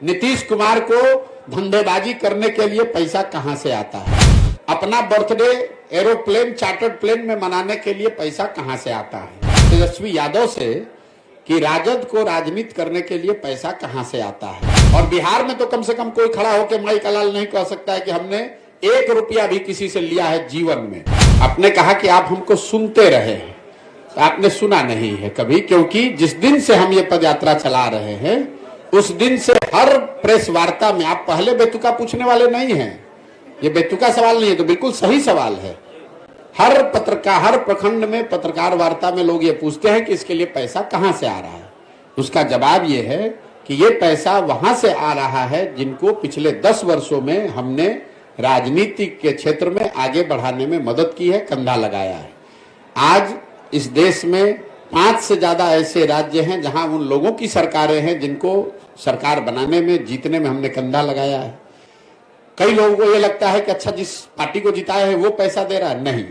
नीतीश कुमार को धंधेबाजी करने के लिए पैसा कहां से आता है? अपना बर्थडे एरोप्लेन चार्टर्ड प्लेन में मनाने के लिए पैसा कहां से आता है? तेजस्वी यादव से कि राजद को राजनीति करने के लिए पैसा कहां से आता है? और बिहार में तो कम से कम कोई खड़ा होकर माई का लाल नहीं कह सकता है कि हमने 1 रुपया भी किसी से लिया है जीवन में। आपने कहा कि आप हमको सुनते रहे, तो आपने सुना नहीं है कभी, क्योंकि जिस दिन से हम ये पदयात्रा चला रहे हैं उस दिन से हर प्रेस वार्ता में आप पहले बेतुका पूछने वाले नहीं हैं। ये बेतुका सवाल नहीं है, तो बिल्कुल सही सवाल है। हर पत्रकार, हर प्रखंड में पत्रकार वार्ता में लोग ये पूछते हैं कि इसके लिए पैसा कहां से आ रहा है। उसका जवाब ये है कि ये पैसा वहां से आ रहा है जिनको पिछले 10 वर्षों में हमने राजनीति के क्षेत्र में आगे बढ़ाने में मदद की है, कंधा लगाया है। आज इस देश में 5 से ज्यादा ऐसे राज्य हैं जहां उन लोगों की सरकारें हैं जिनको सरकार बनाने में, जीतने में हमने कंधा लगाया है। कई लोगों को ये लगता है कि अच्छा, जिस पार्टी को जिताया है वो पैसा दे रहा है। नहीं,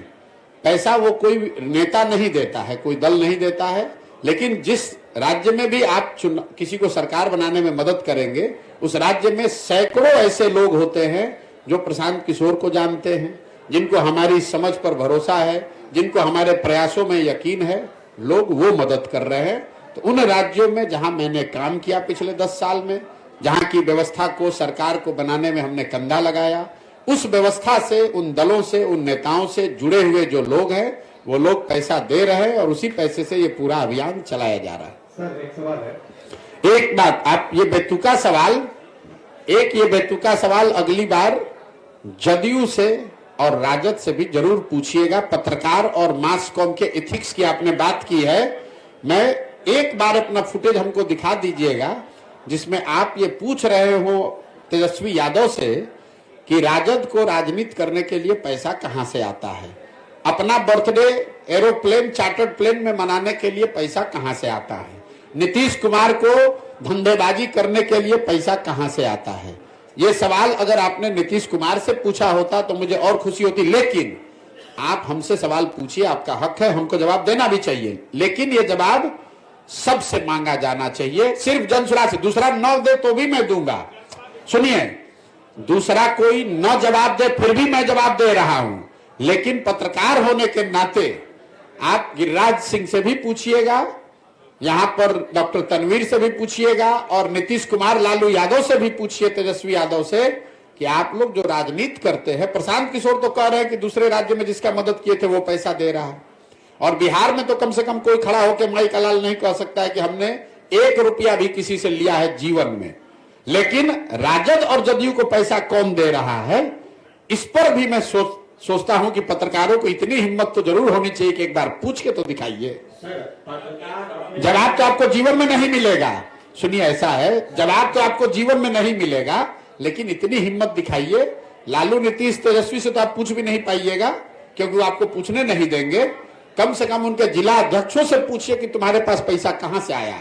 पैसा वो कोई नेता नहीं देता है, कोई दल नहीं देता है, लेकिन जिस राज्य में भी आप किसी को सरकार बनाने में मदद करेंगे, उस राज्य में सैकड़ों ऐसे लोग होते हैं जो प्रशांत किशोर को जानते हैं, जिनको हमारी समझ पर भरोसा है, जिनको हमारे प्रयासों में यकीन है, लोग वो मदद कर रहे हैं। तो उन राज्यों में जहां मैंने काम किया पिछले 10 साल में, जहां की व्यवस्था को, सरकार को बनाने में हमने कंधा लगाया, उस व्यवस्था से, उन दलों से, उन नेताओं से जुड़े हुए जो लोग हैं वो लोग पैसा दे रहे हैं और उसी पैसे से ये पूरा अभियान चलाया जा रहा है। सर, एक सवाल है। एक बात, आप ये बेतुका सवाल अगली बार जदयू से और राजद से भी जरूर पूछिएगा। पत्रकार और मास कॉम के एथिक्स की आपने बात की है, मैं एक बार अपना फुटेज हमको दिखा दीजिएगा जिसमें आप ये पूछ रहे हो तेजस्वी यादव से कि राजद को राजनीति करने के लिए पैसा कहां से आता है। अपना बर्थडे एरोप्लेन चार्टर्ड प्लेन में मनाने के लिए पैसा कहां से आता है? नीतीश कुमार को धंधेबाजी करने के लिए पैसा कहां से आता है? ये सवाल अगर आपने नीतीश कुमार से पूछा होता तो मुझे और खुशी होती, लेकिन आप हमसे सवाल पूछिए, आपका हक है, हमको जवाब देना भी चाहिए, लेकिन ये जवाब सबसे मांगा जाना चाहिए, सिर्फ जनसुराज से। दूसरा न दे तो भी मैं दूंगा। सुनिए, दूसरा कोई न जवाब दे फिर भी मैं जवाब दे रहा हूं, लेकिन पत्रकार होने के नाते आप गिरिराज सिंह से भी पूछिएगा, यहां पर डॉक्टर तनवीर से भी पूछिएगा और नीतीश कुमार, लालू यादव से भी पूछिए, तेजस्वी यादव से, कि आप लोग जो राजनीति करते हैं, प्रशांत किशोर तो कह रहे हैं कि दूसरे राज्य में जिसका मदद किए थे वो पैसा दे रहा है, और बिहार में तो कम से कम कोई खड़ा होकर माई का लाल नहीं कह सकता है कि हमने 1 रुपया भी किसी से लिया है जीवन में। लेकिन राजद और जदयू को पैसा कौन दे रहा है, इस पर भी मैं सोचता हूं कि पत्रकारों को इतनी हिम्मत तो जरूर होनी चाहिए कि एक बार पूछ के तो दिखाइए। जवाब तो आपको जीवन में नहीं मिलेगा। सुनिए, ऐसा है, जवाब तो आपको जीवन में नहीं मिलेगा, लेकिन इतनी हिम्मत दिखाइए। लालू, नीतीश, तेजस्वी से तो आप पूछ भी नहीं पाइएगा क्योंकि वो आपको पूछने नहीं देंगे। कम से कम उनके जिला अध्यक्षों से पूछिए कि तुम्हारे पास पैसा कहां से आया।